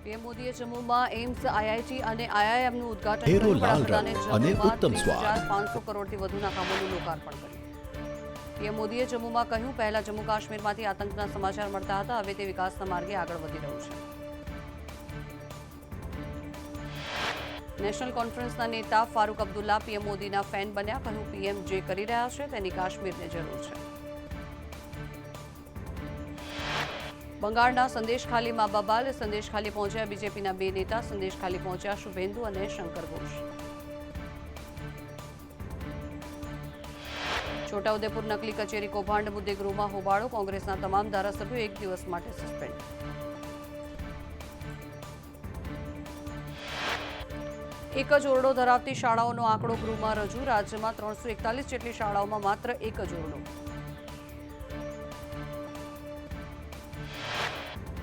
PM મોદીએ જમ્મુમાં AIIMS, IIT અને આઈઆઈએમનું ઉદ્ઘાટન હીરો કર્યું. લાલ વડાપ્રધાને રંગ અને જમ્મુમાં ઉત્તમ સ્વાદ. 30,500 કરોડથી વધુના કામોનું લોકાર્પણ કર્યું. પીએમ મોદીએ જમ્મુમાં કહ્યું, પહેલા જમ્મુ કાશ્મીરમાંથી આતંકના સમાચાર મળતા હતા, હવે તે વિકાસના માર્ગે આગળ વધી રહ્યું છે. નેશનલ કોન્ફરન્સના નેતા ફારૂક અબ્દુલ્લા પીએમ મોદીના ફેન બન્યા. કહ્યું, પીએમ જે કરી રહ્યા છે તેની કાશ્મીરને જરૂર છે. બંગાળના સંદેશખાલીમાં બબાલ. સંદેશખાલી પહોંચ્યા બીજેપીના બે નેતા. સંદેશખાલી પહોંચ્યા શુભેન્દુ અને શંકર ઘોષ. છોટાઉદેપુર નકલી કચેરી કૌભાંડ મુદ્દે ગૃહમાં હોબાળો. કોંગ્રેસના તમામ ધારાસભ્યો એક દિવસ માટે સસ્પેન્ડ. એક જ ઓરડો ધરાવતી શાળાઓનો આંકડો ગૃહમાં રજૂ. રાજ્યમાં 341 જેટલી શાળાઓમાં માત્ર એક જ ઓરડો.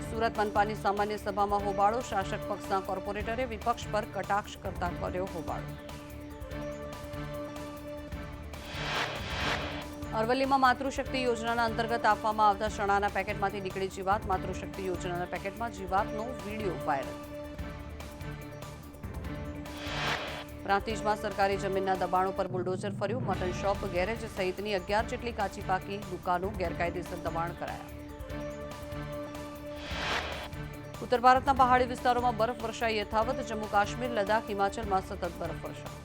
સુરત મનપાની સામાન્ય સભામાં હોબાળો. શાસક પક્ષના કોર્પોરેટરે વિપક્ષ પર કટાક્ષ કરતા કર્યો હોબાળો. અરવલ્લીમાં માતૃશક્તિ યોજનાના અંતર્ગત આપવામાં આવતા ચણાના પેકેટમાંથી નીકળી જીવાત. માતૃશક્તિ યોજનાના પેકેટમાં જીવાતનો વિડીયો વાયરલ. પ્રાંતિજમાં સરકારી જમીનના દબાણો પર બુલડોઝર ફર્યું. મટન શોપ, ગેરેજ સહિતની 11 જેટલી કાચી પાકી દુકાનો ગેરકાયદેસર દબાણ કરાયા. ઉત્તર ભારતના પહાડી વિસ્તારોમાં બરફવર્ષા યથાવત. જમ્મુ કાશ્મીર, લદ્દાખ, હિમાચલમાં સતત બરફવર્ષા.